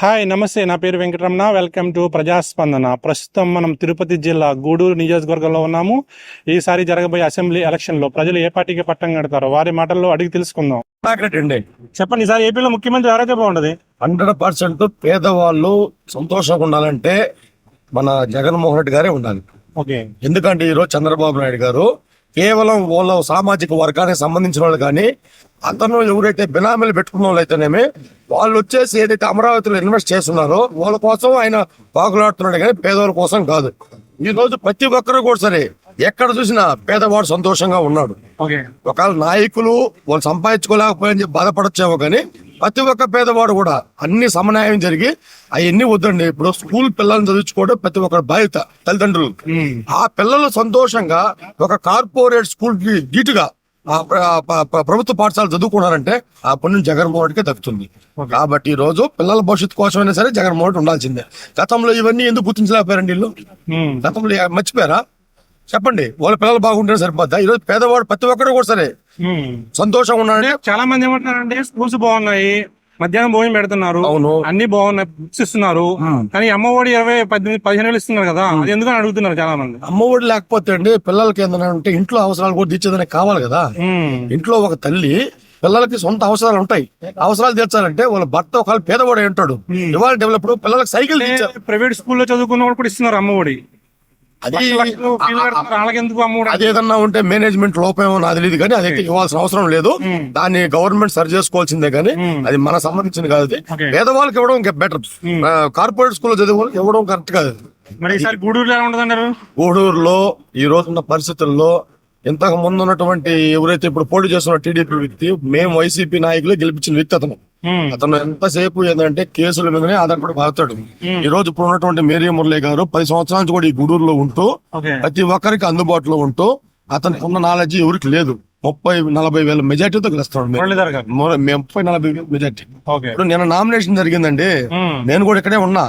Hi నమస్తే, నా పేరు వెంకటరమణ. Welcome to ప్రజాస్పందన. ప్రస్తుతం మనం తిరుపతి జిల్లా గూడూరు నియోజకవర్గంలో ఉన్నాము. ఈసారి జరగబోయే అసెంబ్లీ ఎలక్షన్లో ప్రజలు ఏ పార్టీకి పట్టం కడతారో వారి మాటల్లో అడిగి తెలుసుకుందాం. చెప్పండి సార్, ఏపీలో ముఖ్యమంత్రి ఎవరైతే బాగుంటది? 100% పేదవాళ్ళు సంతోషంగా ఉండాలంటే మన జగన్మోహన్ రెడ్డి గారే ఉండాలి. ఓకే. ఎందుకంటే ఈరోజు చంద్రబాబు నాయుడు గారు కేవలం వాళ్ళ సామాజిక వర్గానికి సంబంధించిన వాళ్ళు కానీ అతను ఎవరైతే బినామీలు పెట్టుకున్న వాళ్ళు అయితేనేమి వాళ్ళు వచ్చేసి ఏదైతే అమరావతిలో ఇన్వెస్ట్ చేస్తున్నారో వాళ్ళ కోసం ఆయన పాకులాడుతున్నాడు కానీ పేదవాళ్ళ కోసం కాదు. ఈ రోజు ప్రతి ఒక్కరు కూడా సరే ఎక్కడ చూసినా పేదవాడు సంతోషంగా ఉన్నాడు. ఒకవేళ నాయకులు వాళ్ళు సంపాదించుకోలేకపోయాని చెప్పి బాధపడచ్చేమో కానీ ప్రతి ఒక్క పేదవాడు కూడా అన్ని సమన్యాయం జరిగి అవన్నీ వద్దండి. ఇప్పుడు స్కూల్ పిల్లల్ని చదివించుకోవడం ప్రతి ఒక్కరి బాధ్యత తల్లిదండ్రులు. ఆ పిల్లలు సంతోషంగా ఒక కార్పొరేట్ స్కూల్ కి ధీటుగా ప్రభుత్వ పాఠశాల చదువుకున్నారంటే ఆ పుణ్యం జగన్మోహన్ రెడ్డికే దక్కుతుంది. కాబట్టి ఈ రోజు పిల్లల భవిష్యత్తు కోసమైనా సరే జగన్మోహన్ రెడ్డి ఉండాల్సిందే. గతంలో ఇవన్నీ ఎందుకు గుర్తించలేకపోయారండి వీళ్ళు? గతంలో మర్చిపోయారా? చెప్పండి. వాళ్ళ పిల్లలు బాగుంటే సరిపోద్దా? ఈరోజు పేదవాడు ప్రతి ఒక్కరు కూడా సరే సంతోషంగా ఉన్నాడు. చాలా మంది ఏమంటున్నారంటే స్కూల్స్ బాగున్నాయి, మధ్యాహ్నం భోజనం పెడుతున్నారు, అన్ని బాగున్నాయి, బుక్స్ ఇస్తున్నారు, కానీ అమ్మఒడి 15,000 ఇస్తున్నారు కదా, అది ఎందుకని అడుగుతున్నారు చాలా మంది. అమ్మఒడి లేకపోతే అండి పిల్లలకి ఏంటంటే ఇంట్లో అవసరాలు కూడా తీర్చేదానికి కావాలి కదా. ఇంట్లో ఒక తల్లి పిల్లలకి సొంత అవసరాలు ఉంటాయి. అవసరాలు తీర్చాలంటే వాళ్ళ భర్త ఒకవేళ పేదవాడు ఉంటాడు. ఇవాళ డెవలప్ పిల్లలకి సైకిల్ ప్రైవేట్ స్కూల్లో చదువుకున్న వాళ్ళు కూడా ఇస్తున్నారు అమ్మఒడి. అదేదన్నా ఉంటే మేనేజ్మెంట్ లోపేమో నాకు తెలియదు కానీ అదైతే ఇవ్వాల్సిన అవసరం లేదు. దాన్ని గవర్నమెంట్ సరి చేసుకోవాల్సిందే కానీ అది మనకు సంబంధించింది కాదు. అది పేదవాళ్ళకి ఇవ్వడం ఇంకా బెటర్. కార్పొరేట్ స్కూల్లో చదివే వాళ్ళకి ఇవ్వడం కరెక్ట్ కాదు. గూడూరులో ఈ రోజున్న పరిస్థితుల్లో ఇంతకు ముందు ఉన్నటువంటి ఎవరైతే ఇప్పుడు పోటీ చేస్తున్న టీడీపీ వ్యక్తి, మేము వైసీపీ నాయకులే గెలిపించిన వ్యక్తి అతను ఎంతసేపు ఏంటంటే కేసుల మీదనే ఆధారపడి బాగుతాడు. ఈ రోజు ఇప్పుడు ఉన్నటువంటి మేరీ మురళి గారు 10 సంవత్సరాల నుంచి కూడా ఈ గూడూరులో ఉంటూ ప్రతి ఒక్కరికి అందుబాటులో ఉంటూ అతనికి ఉన్న నాలెడ్జ్ ఎవరికి లేదు. 30-40 వేల మెజార్టీతో గెలుస్తాడు. 30-40 వేల మెజార్టీ. ఇప్పుడు నిన్న నామినేషన్ జరిగిందండి, నేను కూడా ఇక్కడే ఉన్నా.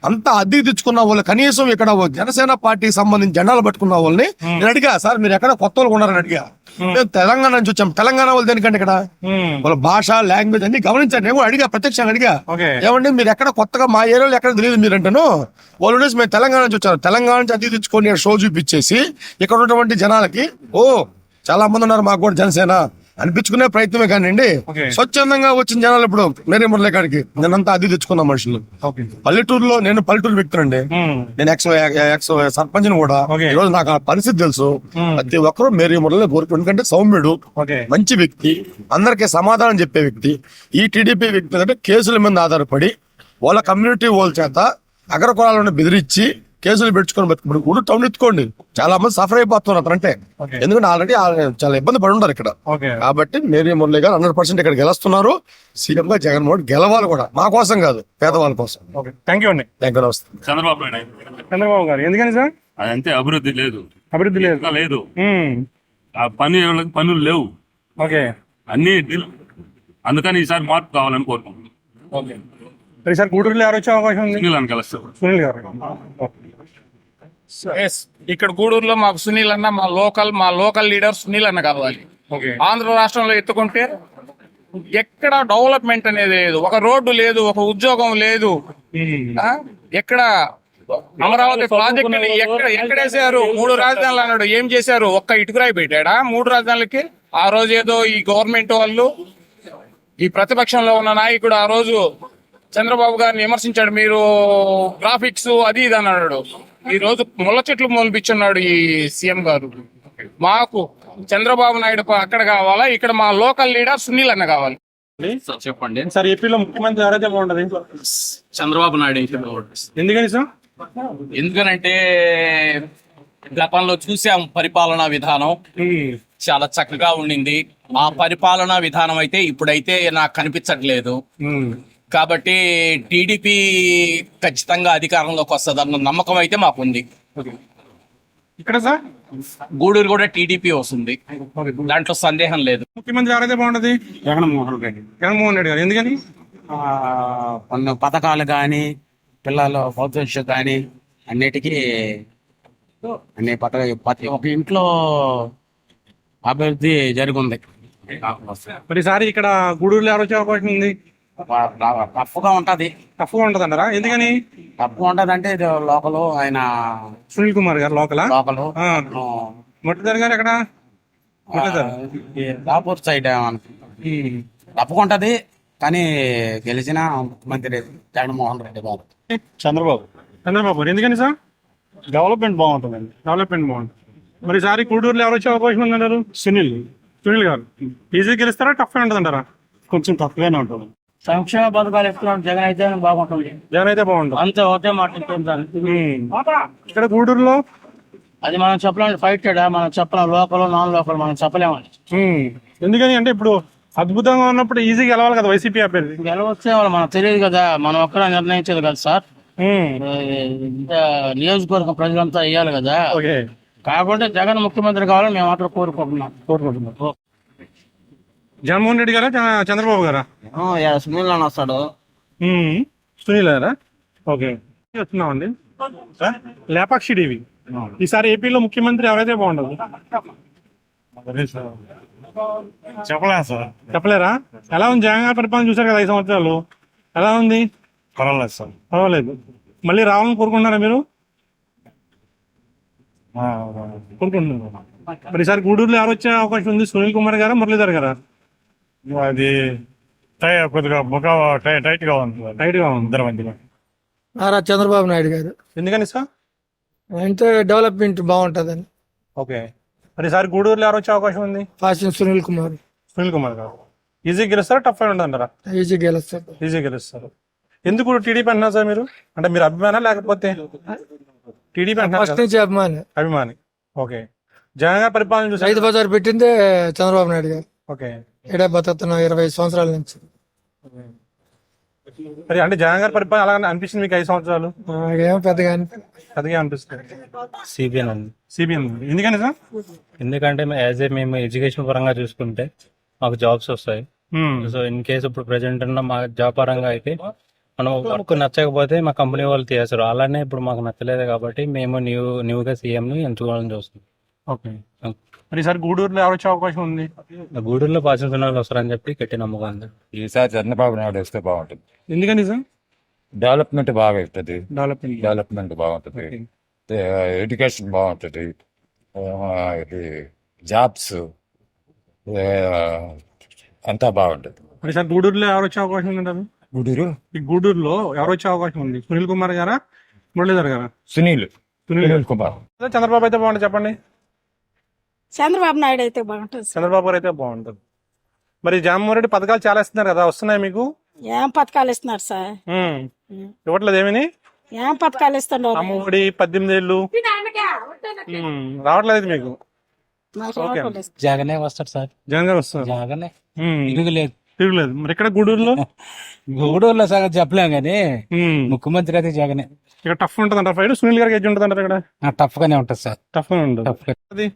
అంతా అద్దెకి తెచ్చుకున్న వాళ్ళు కనీసం ఇక్కడ జనసేన పార్టీకి సంబంధించి జెండాలు పట్టుకున్న వాళ్ళని నేను అడిగా, సార్ మీరు ఎక్కడ కొత్త వాళ్ళు ఉన్నారని అడిగా. మేము తెలంగాణ నుంచి వచ్చాం. తెలంగాణ వాళ్ళు దేనికంటే ఇక్కడ వాళ్ళ భాష లాంగ్వేజ్ అన్ని గమనించాను. నేను కూడా అడిగా, ప్రత్యక్షంగా అడిగా, ఏమండి మీరు ఎక్కడ కొత్తగా మా ఏరియాలో ఎక్కడ తెలియదు మీరంటాను. వాళ్ళు మేము తెలంగాణ నుంచి వచ్చారు. తెలంగాణ నుంచి అద్దెకి తెచ్చుకొని షో చూపించేసి ఇక్కడ ఉన్నటువంటి జనాలకి చాలా మంది ఉన్నారు మాకు కూడా జనసేన అనిపించుకునే ప్రయత్నమే కానివ్వండి. స్వచ్ఛందంగా వచ్చిన జనాలు ఇప్పుడు మేరీ మురళి కాడికి నేనంతా అది తెచ్చుకున్న మనుషులు. పల్లెటూరులో నేను పల్లెటూరు వ్యక్తినండి. నేను ఎక్స్ సర్పంచ్ కూడా. ఈ రోజు నాకు ఆ పరిస్థితి తెలుసు. ప్రతి ఒక్కరు మేరీ మురళి కోరుకు. ఎందుకంటే సౌమ్యుడు, మంచి వ్యక్తి, అందరికీ సమాధానం చెప్పే వ్యక్తి. ఈ టీడీపీ వ్యక్తి అంటే కేసుల మీద ఆధారపడి వాళ్ళ కమ్యూనిటీ వాళ్ళ చేత అగ్రకులాలను బెదిరించి కేసులు పెట్టుకొని బతుకుడు. కూడా టౌన్ ఎత్తుకోండి, చాలా మంది సఫర్ అయిపోతున్నారు అతనంటే. ఎందుకంటే ఆల్రెడీ చాలా ఇబ్బంది పడి ఉంటారు ఇక్కడ. కాబట్టి మేరీ మురళి గారు 100% ఇక్కడ గెలుస్తున్నారు. సీఎం గా జగన్మోహన్ గెలవాలి కూడా, మా కోసం కాదు పేదవాళ్ళ కోసం. థ్యాంక్ యూ అండి. నమస్తే. చంద్రబాబు గారు ఎందుకని సార్? అదంతే, అభివృద్ధి లేదు లేదు. ఆ పనులు లేవు. అన్ని అందుకని ఈసారి మార్పు కావాలని కోరుకుంటున్నాం. సార్ గూడూరులో ఎవరు వచ్చే అవకాశం ఉంది? సునీల్ గారు. ఇక్కడ గూడూరులో మాకు సునీల్ అన్న మా లోకల్ లీడర్ సునీల్ అన్న కావాలి. ఆంధ్ర రాష్ట్రంలో ఎత్తుకుంటే ఎక్కడ డెవలప్మెంట్ అనేది లేదు. ఒక రోడ్డు లేదు, ఒక ఉద్యోగం లేదు. ఎక్కడ అమరావతి ప్రాజెక్ట్ ఎక్కడేసారు? 3 రాజధానులు అన్నాడు, ఏం చేశారు? ఒక్క ఇటుకురాయి పెట్టాడా 3 రాజధానులకి? ఆ రోజు ఏదో ఈ గవర్నమెంట్ వాళ్ళు, ఈ ప్రతిపక్షంలో ఉన్న నాయకుడు ఆ రోజు చంద్రబాబు గారిని విమర్శించాడు, మీరు గ్రాఫిక్స్ అది ఇది అన్నాడు. ఈ రోజు ముళ్ళ చెట్లు మొలిపించున్నాడు ఈ సీఎం గారు. మాకు చంద్రబాబు నాయుడు అక్కడ కావాలా, ఇక్కడ మా లోకల్ లీడర్ సునీల్ అన్న కావాలి. చెప్పండి సార్, ఏపీలో ముఖ్యమంత్రి ఎవరైతే బాగుంటది? చంద్రబాబు నాయుడు. ఎందుకని సార్? ఎందుకనంటే గతంలో చూసాం పరిపాలనా విధానం చాలా చక్కగా ఉండింది. ఆ పరిపాలనా విధానం అయితే ఇప్పుడైతే నాకు కనిపించట్లేదు. కాబట్టి టీడీపీ ఖచ్చితంగా అధికారంలోకి వస్తుందన్న నమ్మకం అయితే మాకుంది. ఇక్కడ సార్ గూడూరు కూడా టీడీపీ వస్తుంది, దాంట్లో సందేహం లేదు. ముఖ్యమంత్రి ఎవరైతే బాగుంటది? జగన్మోహన్ రెడ్డి గారు. ఎందుకని? కొన్ని పథకాలు కానీ పిల్లల భవిష్యత్తు కానీ అన్నిటికీ ప్రతి ఒక్క ఇంట్లో అభివృద్ధి జరుగుంది. మరిసారి ఇక్కడ గూడూరులో ఎవరు వచ్చే అవకాశం ఉంది? టఫ్గా ఉంటది. టఫ్గా ఉంటుంది అంటారా? ఎందుకని? టఫ్గా ఉంటది అంటే ఇది లోకల్ ఆయన సునీల్ కుమార్ గారు లోకలా? లోకల్ మురళీధర్ గారు ఎక్కడ? మురళీధర్ దాపూర్ సైడ్ టఫ్గా ఉంటది, కానీ గెలిచిన ముఖ్యమంత్రి జగన్మోహన్ రెడ్డి గారు. చంద్రబాబు. చంద్రబాబు ఎందుకని సార్? డెవలప్మెంట్ బాగుంటుందండి. డెవలప్మెంట్ బాగుంటుంది. మరి ఈసారి గూడూరులో ఎవరు వచ్చే అవకాశం ఉందంటారు? సునీల్ సునీల్ గారు ఈజీ గెలుస్తారా, టఫ్ ఉంటుంది అంటారా? కొంచెం తక్కువగానే ఉంటుంది. సంక్షేమ పథకాలు ఇస్తున్నాడు జగన్ అయితే బాగుంటుంది. జగన్ అయితే బాగుంటుంది. అంతే ఒకటే మాట చెప్తాను. ఇక్కడ గూడూరులో అది మనం చెప్పలేము, ఫైట్ మనం చెప్పలేం, లోకల్ నాన్ లోకల్ మనం చెప్పలేము. ఎందుకని అంటే ఇప్పుడు అద్భుతంగా ఉన్నప్పుడు ఈజీగా గెలవాలి కదా వైసీపీ అభ్యర్థి. గెలవచ్చే వాళ్ళు మనకు తెలియదు కదా, మనం ఒక్కడే నిర్ణయించేది కదా సార్. ఇంత నియోజకవర్గం ప్రజలంతా వేయాలి కదా. ఓకే, కాకుండా జగన్ ముఖ్యమంత్రి కావాలని మేము మాత్రం కోరుకుంటున్నాం. జగన్మోహన్ రెడ్డి గారా చంద్రబాబు గారా? సునీల్ అని వస్తాడు. సునీల్ గారా? ఓకే, వస్తున్నామండి. లేపాక్షి టీవీ ఈసారి ఏపీలో ముఖ్యమంత్రి ఎవరైతే బాగుండదు? చెప్పలేదు సార్. చెప్పలేరా? ఎలా ఉంది జగన్ గారి పరిపాలన? చూసారు కదా 5 సంవత్సరాలు, ఎలా ఉంది? పర్వాలేదు సార్. పర్వాలేదు. మళ్ళీ రావాలని కోరుకుంటున్నారా మీరు? కోరుకుంటున్నారు. మరి ఈసారి గూడూరులో ఎవరు వచ్చే అవకాశం ఉంది? సునీల్ కుమార్ గారా, మురళీధర్ గారా? అది కొద్దిగా టైట్ గా ఉంది. టైట్ గా ఉంది ఇద్దరి మధ్యలో. నారా చంద్రబాబు నాయుడు గారు. ఎందుకని సార్? అంటే డెవలప్మెంట్ బాగుంటుందని. ఓకే, మరి ఈసారి గూడూరులో ఎవరు వచ్చే అవకాశం ఉంది? ఫాషన్ సునీల్ కుమార్. సునీల్ కుమార్ గారు ఈజీ గెలుస్తారా, టఫ్ అయి ఉంటుందంటారా? ఈజీ గెలుస్తారు. ఈజీ గెలుస్తారు. ఎందుకు టీడీపీ అంటున్నారు సార్ మీరు? అంటే మీరు అభిమానా లేకపోతే టీడీపీ అంటున్నారు ఫస్ట్ కదా? నుంచి అభిమాని. అభిమాని. ఓకే, జగన్ గారి పరిపాలన చూసారు. రైతు బజార్ పెట్టిందే చంద్రబాబు నాయుడు గారు. ఓకే, ఏడా బతుకుతున్నాం 25 సంవత్సరాల నుంచి. మరి అంటే జగన్ గారి పరిపాలన అలా అనిపిస్తుంది మీకు 5 సంవత్సరాలు? ఏమో పెద్దగా అదిగా అనిపిస్తుంది. సిబిఎన్ అండి. సిబిఎన్ ఎందుకని సార్? ఎందుకంటే మేము ఎడ్యుకేషన్ పరంగా చూసుకుంటే మాకు జాబ్స్ వస్తాయి. సో ఇన్ కేసు ఇప్పుడు ప్రెసెంట్ ఉన్న మా జాబ్ పరంగా అయితే మనం వర్క్ నచ్చకపోతే మా కంపెనీ వాళ్ళు తీసేస్తారు. అలానే ఇప్పుడు మాకు నచ్చలేదు కాబట్టి మేము న్యూగా సీఎం ని ఎంచుకోవాలని చూస్తున్నాం. ఓకే, మరి ఈసారి గూడూరులో ఎవరు వచ్చే అవకాశం ఉంది? గూడూరులో పాసింగ్ వస్తారని చెప్పి గట్టి నమ్మకం ఉంది. ఈసారి చంద్రబాబు నాయుడు వస్తే బాగుంటుంది. ఎందుకని సార్? డెవలప్మెంట్ బాగా అవుతుంది. డెవలప్మెంట్ బాగుంటుంది. ఎడ్యుకేషన్ బాగుంటుంది. ఇది జాబ్స్ అంతా బాగుంటుంది. మరి సార్ గూడూరులో ఎవరు వచ్చే అవకాశం ఉంది? ఈ గూడూరులో ఎవరు వచ్చే అవకాశం ఉంది? సునీల్ కుమార్ గారా, మురళీధర్ గారా? సునీల్ కుమార్. చంద్రబాబు అయితే బాగుంటుంది చెప్పండి. చంద్రబాబు నాయుడు అయితే బాగుంటుంది. చంద్రబాబు గారు అయితే బాగుంటుంది. మరి జగన్మోహన్ రెడ్డి పథకాలు చాలా ఇస్తున్నారు కదా, వస్తున్నాయి మీకు? ఏం పథకాలు ఇస్తున్నారు సార్? ఇవ్వట్లేదు ఏమని? ఏం పథకాలు ఇస్తున్నారు? అమ్మఒడి 18 ఏళ్ళు రావట్లేదు మీకు? ఓకే, జగనే వస్తాడు సార్. జగన్ గారు వస్తారు. జగనే తిరుగులేదు. తిరుగులేదు. మరి ఇక్కడ గూడూరులో? గూడూరులో సగం చెప్పలేం కానీ ముఖ్యమంత్రి అయితే జగనే. ఇక్కడ టఫ్ ఉంటుంది అంటారు ఫైట్? సునీల్ గారికి ఎడ్జ్ ఉంటుంది అంటారు ఇక్కడ? టఫ్ గానే ఉంటుంది సార్. టఫ్ గానే ఉంటుంది.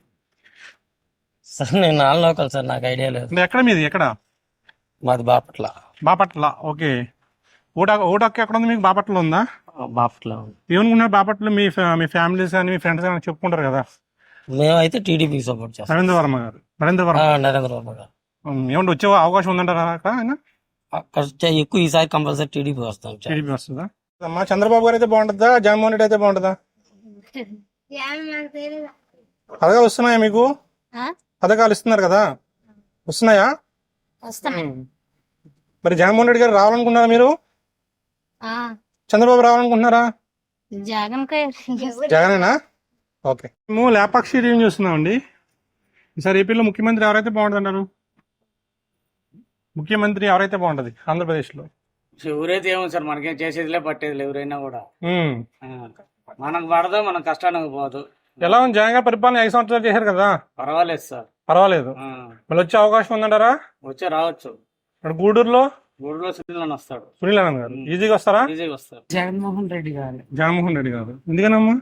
సార్ నేను నాన్ లోకల్ సార్, నాకు ఐడియా లేదు. ఎక్కడ మీది? ఎక్కడ? మాది బాపట్ల. బాపట్ల. ఓకే, ఓటక్కు ఎక్కడ ఉంది మీకు? బాపట్ల ఉందా? బాపట్ల. ఏమనుకున్నారు బాపట్ల? మీ ఫ్యామిలీస్ కానీ మీ ఫ్రెండ్స్ కానీ చెప్పుకుంటారు కదా. మేమైతే టీడీపీకి సపోర్ట్ చేస్తాం. నరేంద్ర వర్మ గారు. నరేంద్ర వర్మ గారు ఏమంటే వచ్చే అవకాశం ఉందంటారా అక్కడ? ఆయన ఎక్కువ ఈసారి కంపల్సరీ టీడీపీ వస్తాం. టీడీపీ వస్తుందా? అమ్మా చంద్రబాబు గారు అయితే బాగుంటుందా, జగన్మోహన్ రెడ్డి అయితే బాగుంటుందా? పథకాలు వస్తున్నాయా మీకు? పథకాలు ఇస్తున్నారు కదా, వస్తున్నాయా? మరి జగన్మోహన్ రెడ్డి గారు రావాలనుకున్నారా మీరు? చంద్రబాబు రావాలనుకుంటున్నారా? జగనేనా? ఓకే, మేము లేపాక్షి టీవీ చూస్తున్నామండి. ఈసారి ఏపీలో ముఖ్యమంత్రి ఎవరైతే బాగుంటుంది అంటారు? ముఖ్యమంత్రి ఎవరైతే బాగుంటది ఆంధ్రప్రదేశ్ లో? ఎవరైతే ఏమో సార్, మనకేం చేసేదిలే పట్టేది ఎవరైనా కూడా. మనకు పడదు, మనం కష్టానికి పోదు. ఎలా ఉంది జగన్ గారి పరిపాలన? 5 సంవత్సరాలు చేశారు కదా. పర్వాలేదు సార్, పర్వాలేదు. మళ్ళీ వచ్చే అవకాశం ఉందంటారా? వచ్చే రావచ్చు. ఇప్పుడు గూడూరులో సునీల్ అని వస్తాడు. సునీల్ అనంద్ గారు ఈజీగా వస్తారా? ఈజీగా వస్తారు. జగన్మోహన్ రెడ్డి గారు. జగన్మోహన్ రెడ్డి గారు ఎందుకనమ్మా?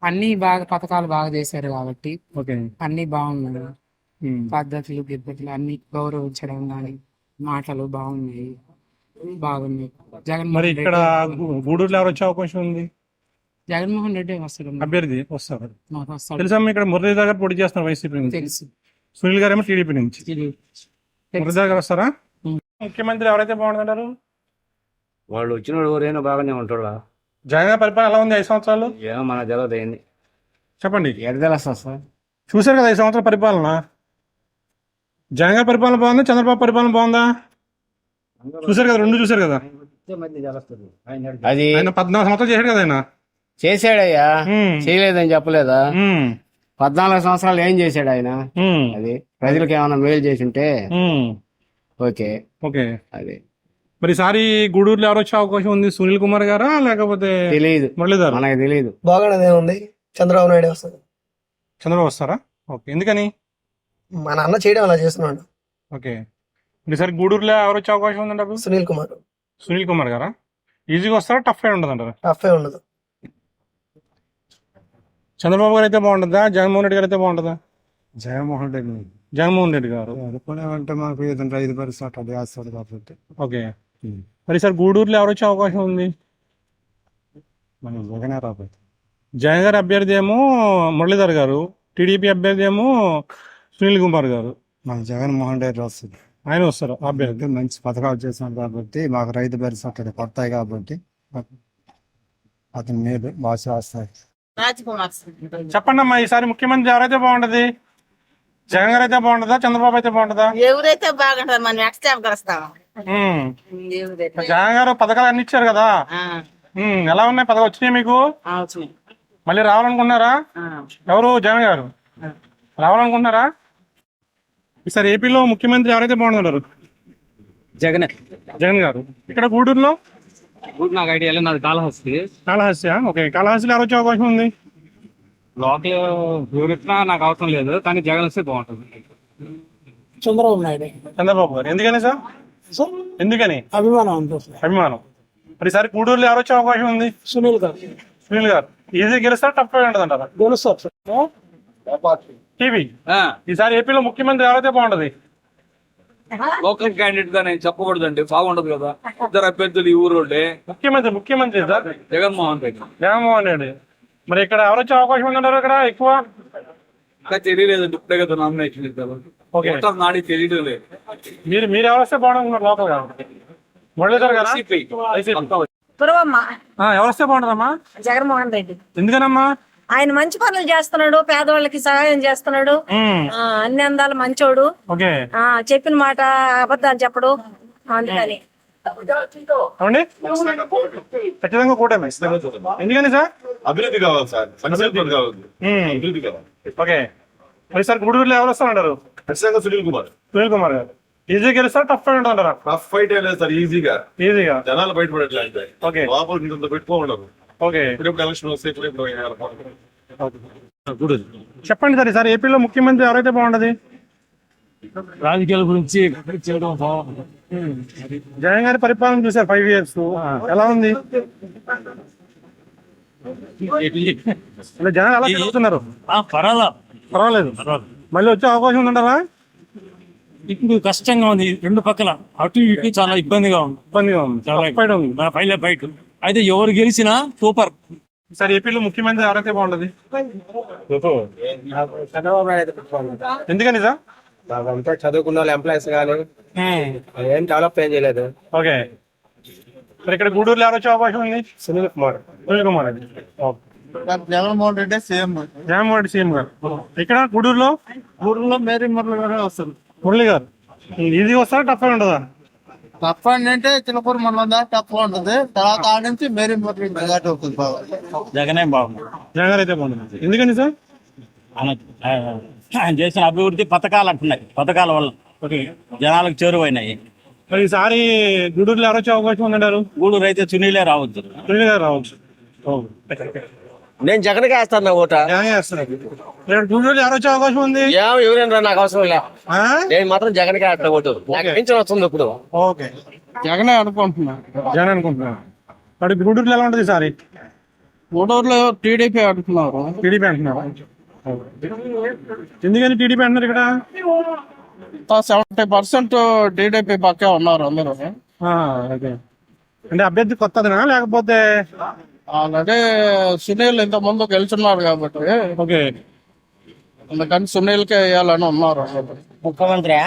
అన్ని బాగా పథకాలు బాగా చేశారు కాబట్టి ఓకే, అన్ని బాగున్నాయి. పద్ధతులు గిద్దతులు అన్ని గౌరవించడం కానీ మాటలు బాగున్నాయి. మరి ఇక్కడ గూడూరులో ఎవరు వచ్చే అవకాశం ఉంది? జగన్మోహన్ రెడ్డి వస్తాడు. అభ్యర్థి వస్తారు. తెలుసా ఇక్కడ మురళీధర్ గారు పోటీ చేస్తున్నారు వైసీపీ నుంచి. తెలుసు. సునీల్ గారు ఏమో టీడీపీ నుంచి. మురళీధర్ గారు వస్తారా? ముఖ్యమంత్రి ఎవరైతే బాగుంటుంటారు? వాళ్ళు వచ్చిన ఎవరైనా బాగానే ఉంటాడు. జగన్ గారి పరిపాలన ఎలా ఉంది 5 సంవత్సరాలు? ఏమో మనకు తెలియదు ఏంది. చెప్పండి. ఎక్కడ తెలుస్తుంది సార్? చూశారు కదా 5 సంవత్సరాల పరిపాలన. జగన్ గారి పరిపాలన బాగుందా, చంద్రబాబు పరిపాలన బాగుందా? చూశారు కదా, రెండు చూశారు కదా. అది ఆయన 14 సంవత్సరాలు చేశాడు కదా ఆయన. చేసాడయ్యా, చేయలేదని చెప్పలేదా? 14 సంవత్సరాలు ఏం చేశాడు ఆయన? ఉమ్, అది ప్రజలకు ఏమైనా మేలు చేసింటే ఉమ్, ఓకే. ఓకే. అది మరి ఈసారి గూడూరులో ఎవరు వచ్చే అవకాశం ఉంది? సునీల్ కుమార్ గారా లేకపోతే తెలియదు, మురళీధర్? మనకు తెలియదు. బాగానే ఉంది, చంద్రబాబు నాయుడు వస్తుంది. చంద్రబాబు వస్తారా? ఓకే. ఎందుకని? మా నాన్న చేయడం అలా చేస్తున్నాడు. ఓకే. మరి ఈసారి గూడూరులో ఎవరు వచ్చే అవకాశం ఉందండి అప్పుడు? సునీల్ కుమార్ సునీల్ కుమార్ గారా? ఈజీగా వస్తారా, టఫ్ గా ఉంటుంది అంటారా? టఫే ఉండదు. చంద్రబాబు గారు అయితే బాగుంటుందా, జగన్మోహన్ రెడ్డి గారు అయితే బాగుంటుందా? జగన్మోహన్ రెడ్డి జగన్మోహన్ రెడ్డి గారు. అనుకునేమంటే మాకు ఏదంటే 5% అది వేస్తాడు కాబట్టి ఓకే. మరి సార్ గూడూరులో ఎవరు వచ్చే అవకాశం ఉంది? మనం జగనే రాబోతుంది. జగన్ గారి అభ్యర్థి ఏమో మురళీధర్ గారు, టీడీపీ అభ్యర్థి ఏమో సునీల్ కుమార్ గారు. మన జగన్మోహన్ రెడ్డి వస్తుంది. ఆయన వస్తారు అభ్యర్థి. మంచి పథకాలు చేసాం కాబట్టి మాకు రైతు భరోసా అక్కడ పడతాయి కాబట్టి అతని మేలు బాగా చేస్తాయి. చెప్పండి అమ్మా, ఈసారి ముఖ్యమంత్రి ఎవరైతే బాగుంటది? జగన్ గారు అయితే బాగుంటుందా, చంద్రబాబు అయితే బాగుంటుందా? ఎవరైతే బాగుంటారు మనం ఎక్స్ట్రా కలుస్తాం. జగన్ గారు పథకాలు అన్ని ఇచ్చారు కదా. ఎలా ఉన్నాయి పథకాలు? వచ్చినాయి మీకు? మళ్ళీ రావాలనుకుంటున్నారా? ఎవరు? జగన్ గారు రావాలనుకుంటున్నారా? ఈసారి ఏపీలో ముఖ్యమంత్రి ఎవరైతే బాగుంటున్నారు? జగనే. జగన్ గారు. ఇక్కడ గూడూరులో నాకు ఐడియా లేదు, నాది కాళహస్తి. కాళహస్తి. ఓకే. కాళహస్తిలో ఎవరు వచ్చే అవకాశం ఉంది? లోకల్ ఎవరిచ్చినా నాకు అవసరం లేదు, కానీ జగన్ వస్తే బాగుంటుంది. చంద్రబాబు నాయుడు. చంద్రబాబు గారు. ఎందుకని సార్? ఎందుకని? అభిమానం అంతే. అభిమానం. మరి ఈసారి గూడూరులో ఎవరు వచ్చే అవకాశం ఉంది? సునీల్ గారు. సునీల్ గారు. ఈజీ గెలుస్తారు, టఫ్ ఉంటుంది అంటారా? గెలుస్తారు. టీవీ ఈసారి ఏపీలో ముఖ్యమంత్రి ఎవరైతే బాగుంటది? లోకల్ క్యాండిడేట్ గా నేను చెప్పకూడదండి, బాగుండదు కదా. ఇద్దరు అభ్యర్థులు ఈ ఊరోళ్ళే. ముఖ్యమంత్రి సార్ జగన్మోహన్ రెడ్డి. జగన్మోహన్ రెడ్డి. మరి ఇక్కడ ఎవరు వచ్చే అవకాశం ఉందంటారు ఇక్కడ ఎక్కువ? ఇంకా తెలియలేదండి, ఇప్పుడే కదా నామినేషన్ ఇస్తారు. ఓకే. నాడి తెలియడం లేదు. మీరు ఎవరు వస్తే బాగుంటున్నారు లోకల్ గా? మురళీధర్ గారు. ఎవరు వస్తే బాగుంటుందమ్మా? జగన్మోహన్ రెడ్డి. ఎందుకనమ్మా? ఆయన మంచి పనులు చేస్తున్నాడు, పేదవాళ్ళకి సహాయం చేస్తున్నాడు, అన్ని అందాలు మంచోడు. ఓకే. చెప్పిన మాట అబద్ధాలు చెప్పడు. అందుకని అవునండి, ఖచ్చితంగా కూటమి. ఎందుకని సార్? అభివృద్ధి కావాలి సార్, సంక్షేమం కావాలి, అభివృద్ధి కావాలి. ఓకే. మరి సార్ గూడూరులో ఎవరు వస్తా ఉంటారు? ఖచ్చితంగా సునీల్ కుమార్. సునీల్ కుమార్ గారు. ఈజీగా గెలుస్తారు, టఫ్ ఉంటుంది అంటారా? టఫ్ ఫైట్ ఏం లేదు సార్, ఈజీగా జనాలు బయటపడట్లేదు. ఓకే. లోపలికి ఇంత పెట్టుకోండరు. ఓకే. ఇప్పుడు ఎలక్షన్ వస్తే చెప్పండి సార్, ఈసారి ఏపీలో ముఖ్యమంత్రి ఎవరైతే బాగుంటది? రాజకీయాల గురించి చేయడం జగన్ గారి పరిపాలన చూసారు 5 years, ఎలా ఉంది? జనాలు ఎలా తిరుగుతున్నారు? పర్వాలేదు. మళ్ళీ వచ్చే అవకాశం ఉందంటారా? ఇప్పుడు కష్టంగా ఉంది, రెండు పక్కల అటు ఇటు చాలా ఇబ్బందిగా ఉంది. చాలా బయట అయితే ఎవరు గెలిచినా సూపర్. ఈసారి ఏపీలో ముఖ్యమంత్రి ఎవరైతే బాగుంటది? చంద్రబాబు నాయుడు. ఎందుకని సార్? అంతా చదువుకున్న వాళ్ళు ఎంప్లాయీస్ కానీ ఏం డెవలప్ ఏం చేయలేదు. ఓకే. మరి ఇక్కడ గూడూరులో ఎవరు వచ్చే అవకాశం ఉంది? సునీల్ కుమార్. సునీల్ కుమార్ రెడ్డి. జగన్మోహన్ రెడ్డి సీఎం. జగన్మోహన్ రెడ్డి సీఎం గారు. ఇక్కడ గూడూరులో మేరీ మురళి గారు వస్తారు. మురళి గారు. ఈజీ వస్తారా, టఫ్ ఉంటుందా? టఫ్ అంటే చిలకూరు మండలం టఫ్ ఉంటుంది, తర్వాత ఆ నుంచి మేరీ మురళి జగనే బాగుంది. జగన్ అయితే బాగుంటుంది. ఎందుకని సార్? ఆయన చేసిన అభివృద్ధి పథకాలు అంటున్నాయి, పథకాల వల్ల జనాలకు చేరువైనాయి. మరి ఈసారి గూడూరులో ఎవరు వచ్చే అవకాశం ఉందంటారు? గూడూరు అయితే సునీలే రావద్దు. సునీల్ గారు రావచ్చు. నేను జగన్ కి వేస్తాను ఓట. జగన్ వేస్తున్నారు. గూడూరులో ఎవరు వచ్చే అవకాశం ఉంది? ఎవరైనా నాకు అవసరం లేదు, నేను మాత్రం జగన్ కి వేస్తాను ఓటు. పెన్షన్ వస్తుంది ఇప్పుడు. ఓకే. జగనే అనుకుంటున్నా. జగన్ అనుకుంటున్నాను. మరి గూడూరులో ఎలా ఉంటుంది సారి? గూడూరులో టీడీపీ అంటున్నారు. టీడీపీ అంటున్నారు. ఎందుకని టీడీపీ అంటున్నారు ఇక్కడ? 70% టీడీపీ పక్కే ఉన్నారు అందరూ. ఓకే. అంటే అభ్యర్థి కొత్తదినా లేకపోతే? ఆల్రెడీ సునీల్ ఇంత ముందు గెలుచున్నారు కాబట్టి ఓకే. అందుకని సునీల్ కే వేయాలని ఉన్నారు. ముఖ్యమంత్రి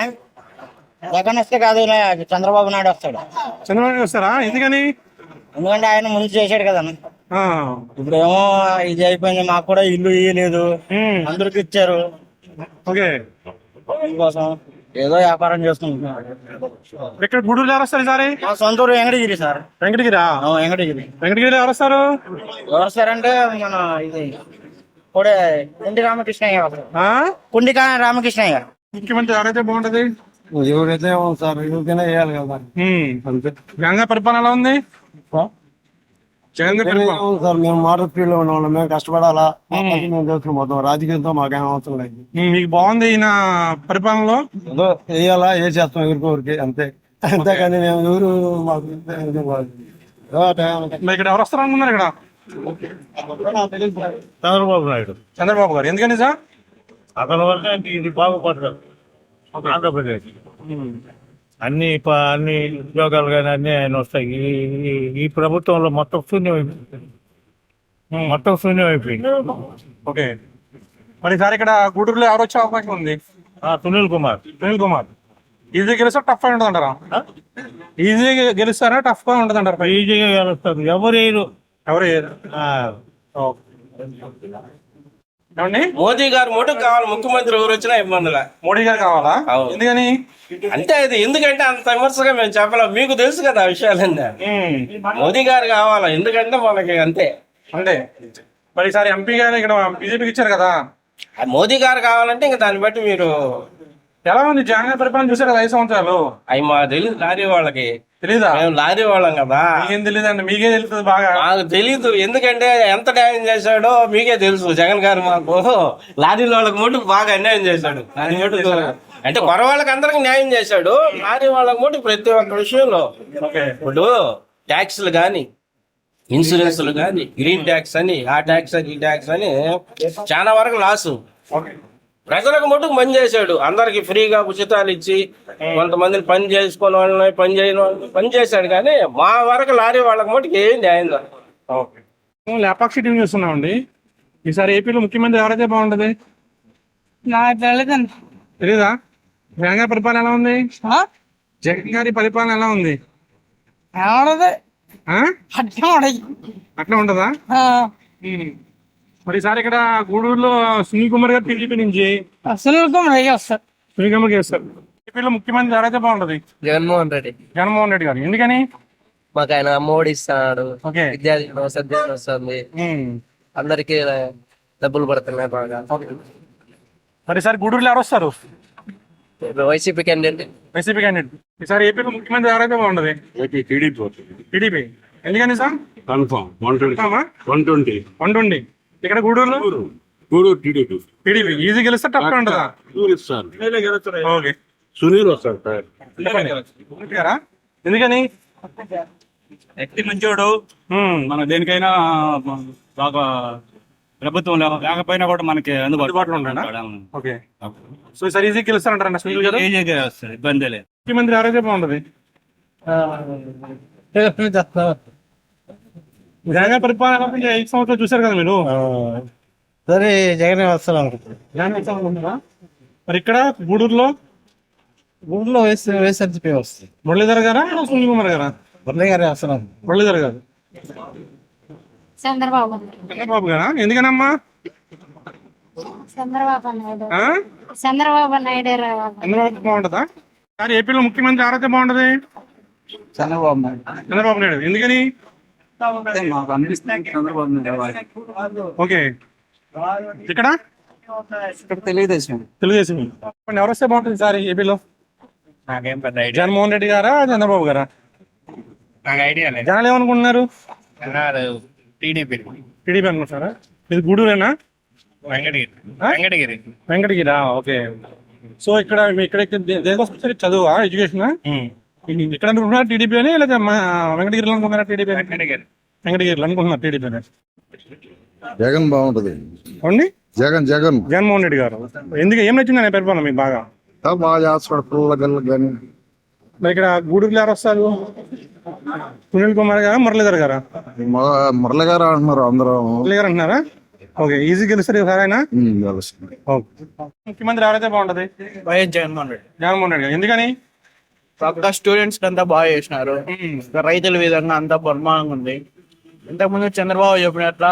జగన్ వస్తే కాదు, ఇలా చంద్రబాబు నాయుడు వస్తాడు. చంద్రబాబు నాయుడు వస్తారా? ఎందుకని? ఎందుకంటే ఆయన ముందు చేశాడు కదా. ఆ, ఇప్పుడేమో ఇది అయిపోయింది, మాకు కూడా ఇల్లు ఇయ్యలేదు, అందరికి ఇచ్చారు. ఓకే. దీనికోసం ఏదో వ్యాపారం చేసుకుంటున్నాడు. ఇక్కడ గూడూరులో ఎవరు వస్తారు ఈసారి? మా సొంత ఊరు వెంకటగిరి సార్. వెంకటగిరా? వెంకటగిరి. వెంకటగిరిలో ఎవరు వస్తారు? ఎవరు వస్తారంటే మన ఇది కూడా కుండి రామకృష్ణయ్య గారు. ఆ? కుండికా రామకృష్ణయ్య గారు. ముఖ్యమంత్రి ఎవరైతే బాగుంటది? ఎవరైతే సార్ ఎవరికైనా వేయాలి కదా. అంతే. జగన్ గారి పరిపాలన ఎలా ఉంది? జగన్ గారి పరిపాలన సార్ మేము మోటార్ ఫీల్డ్ లో ఉన్న వాళ్ళం, మేము కష్టపడాలా, మేము చేస్తున్నాం. మొత్తం రాజకీయంతో మాకేం అవసరం లేదు. మీకు బాగుంది ఈయన పరిపాలనలో? ఏదో వేయాలా వేసేస్తాం ఎవరికొరికి అంతే. అంతేకాని మేము ఎవరు మాకు మరి ఇక్కడ ఎవరు వస్తారు అనుకున్నారు? ఇక్కడ చంద్రబాబు నాయుడు. చంద్రబాబు గారు. ఎందుకని సార్? అతని వల్ల ఇది బాగుపడతారు ఆంధ్రప్రదేశ్. అన్ని ఉద్యోగాలు కానీ అన్ని ఆయన వస్తాయి. ఈ ప్రభుత్వంలో మొత్తం శూన్యమైపోయింది. ఓకే. మరి ఈసారి ఇక్కడ గూడూరులో ఎవరు వచ్చే అవకాశం ఉంది? సునీల్ కుమార్. సునీల్ కుమార్ ఈజీ గెలుస్తా టఫ్ గా ఉంటుంది అంటారా? ఈజీ గెలుస్తారా టఫ్ గా ఉంటుంది అంటారా? ఈజీగా గెలుస్తారు. ఎవరు ఏమండి? మోదీ గారు మోటుకు కావాలి, ముఖ్యమంత్రి ఎవరు వచ్చినా ఇబ్బందులే. మోడీ గారు కావాలా? ఎందుకని? అంటే అది ఎందుకంటే అంత విమర్శగా మేము చెప్పలేం, మీకు తెలుసు కదా ఆ విషయాలన్నీ. మోదీ గారు కావాలా, ఎందుకంటే మనకి అంతే. అంటే మరి ఈసారి ఎంపీ గారు ఇక్కడ బీజేపీకి ఇచ్చారు కదా, మోదీ గారు కావాలంటే ఇంకా దాన్ని బట్టి మీరు ఎలా ఉంది? జగన్ గారి పరిపాలన చూసారు కదా 5 సంవత్సరాలు. అవి మా తెలియదు, లారీ వాళ్ళకి తెలీదా? మేము లారీ వాళ్ళం కదా, మీకేం తెలియదండి? మీకే తెలుస్తుంది బాగా. మాకు తెలీదు, ఎందుకంటే ఎంత న్యాయం చేశాడో మీకే తెలుసు. జగన్ గారు మాకు లారీ వాళ్ళకి మటుకు బాగా అన్యాయం చేశాడు. దాని మటుకు అంటే కొర వాళ్ళకి అందరికి న్యాయం చేశాడు, లారీ వాళ్ళకి మటుకు ప్రతి ఒక్క విషయంలో. ఇప్పుడు ట్యాక్స్లు కానీ, ఇన్సూరెన్స్లు కానీ, గ్రీన్ ట్యాక్స్ అని, ఆ ట్యాక్స్ అని, ఈ ట్యాక్స్ అని చాలా వరకు లాసు. ప్రజలకు మటుకు పని చేశాడు, అందరికి ఫ్రీగా ఉచితాలు ఇచ్చి, కొంతమందిని పని చేసుకుని వాళ్ళని పని చేయని వాళ్ళని పని చేశాడు. కానీ మా వరకు లారీ వాళ్ళకి మటుకు ఏం న్యాయం జరగదు. లేపాక్షి టీవీ చూస్తున్నామండి. ఈసారి ఏపీలో ముఖ్యమంత్రి ఎవరైతే బాగుంటది? తెలీదా? జగన్ గారి పరిపాలన ఎలా ఉంది? జగన్ గారి పరిపాలన ఎలా ఉంది? అట్లా ఉంటదా? మరి ఈసారి ఇక్కడ గూడూరులో సునీల్ కుమార్ గారు టీడీపీ నుంచి. సునీల్ కుమార్ వస్తారు. సునీల్ కుమార్ చేస్తారు. ఏపీలో ముఖ్యమంత్రి ఎవరైతే బాగుంటది? జగన్మోహన్ రెడ్డి. జగన్మోహన్ రెడ్డి గారు. ఎందుకని? మాకు ఆయన అమ్మఒడి ఇస్తున్నాడు, విద్యార్థులు సద్యాన్ని వస్తుంది, అందరికి డబ్బులు పడుతున్నాయి బాగా. మరి ఈసారి గూడూరులో ఎవరు వస్తారు? YCP candidate. YCP candidate. ఈసారి ఏపీలో ముఖ్యమంత్రి ఎవరైతే బాగుంటది? టీడీపీ. ఎందుకని సార్? కన్ఫర్మ్ 120. ఇక్కడ గూడూరులో టీడీపీ. ఈజీ గెలిస్తే టఫ్ ఉంటుందా? ఓకే. సునీల్ వస్తాడు. ఎందుకని? వ్యక్తి మంచోడు, మన దేనికైనా బాగా ప్రభుత్వం లేకపోయినా కూడా మనకి అందుబాటులో ఉంటాడా? ఓకే. సో ఈసారి ఈజీ గెలుస్తారంటారా సునీల్ గారు? ఇబ్బంది లేదు. ముఖ్యమంత్రి ఎవరైతే బాగుంటది? జగన్ గారి పరిపాలన 5 సంవత్సరాలు చూసారు కదా మీరు. సరే జగన్ వస్తాను. మరి ఇక్కడ గూడూరులో వైఎస్ఆర్సీపీ వస్తుంది. మురళీధర్ గారా సునీల్ కుమార్ గారా? మురళీ గారే వస్తున్నాను. మురళీధర్ గారు. చంద్రబాబు గారా? ఎందుకనమ్మా? చంద్రబాబు నాయుడు బాగుంటదా? కానీ ఏపీలో ముఖ్యమంత్రి ఎవరైతే బాగుంటది? చంద్రబాబు నాయుడు. చంద్రబాబు నాయుడు. ఎందుకని? మాకు అనిపిస్తుంది చంద్రబాబు నాయుడు. ఓకే. ఇక్కడ తెలుగుదేశం. ఎవరు వస్తే బాగుంటుంది సార్ ఏపీలో? నాకేం పెద్ద ఐడియా. జగన్మోహన్ రెడ్డి గారా చంద్రబాబు గారా? నాకు ఐడియా లేదు. జనాలు ఏమనుకుంటున్నారు? టీడీపీ అనుకుంటారా? ఇది గూడూరేనా? వెంకటగిరా. ఓకే. సో ఇక్కడ దేనికోసం చదువా, ఎడ్యుకేషన్? ఇక్కడ అనుకుంటున్నారా టీడీపీ అని, లేదా వెంకటగిరిలో అనుకుంటున్నారా టీడీపీ? వెంకటగిరిలో అనుకుంటున్నారు టీడీపీ అని. జగన్ బాగుంటది. జగన్మోహన్ రెడ్డి గారు. ఎందుకు ఏం నచ్చిందని పరిపాలన మీకు బాగా? బాగా చేస్తాడు పిల్లలు కానీ. మరి ఇక్కడ గూడూరులో ఎవరు వస్తారు? సునీల్ కుమార్ గారా మురళీధర్ గారా? మురళి గారు అంటున్నారు అందరూ. మురళీ గారు అంటున్నారా? ఓకే. ఈజీ గెలుస్తారు సార్ ఆయన. ముఖ్యమంత్రి ఎవరైతే బాగుంటది? వైఎస్ జగన్మోహన్ రెడ్డి. జగన్మోహన్ రెడ్డి గారు. ఎందుకని? పక్క స్టూడెంట్స్ అంతా బాగా చేసినారు. రైతుల విధంగా అంతా బ్రహ్మాండంగా ఉంది. ఇంతకుముందు చంద్రబాబు చెప్పినట్ల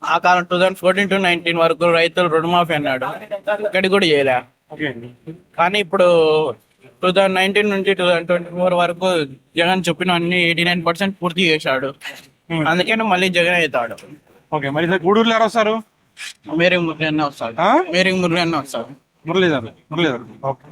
ఆ కాలం 2014 to 19 వరకు రైతులు రుణమాఫీ అన్నాడు, ఇక్కడికి కూడా చేయలే. కానీ ఇప్పుడు 2019 నుంచి 2024 వరకు జగన్ చెప్పిన అన్ని 89% పూర్తి చేశాడు. అందుకని మళ్ళీ జగన్ అవుతాడు. ఓకే, మరి ఈసారి గూడూరులో ఎవరు వస్తారు? మేరీ మురళి అన్న వస్తాడు. మేరీ మురళి అన్న వస్తాడు. మురళీధర్. ఓకే.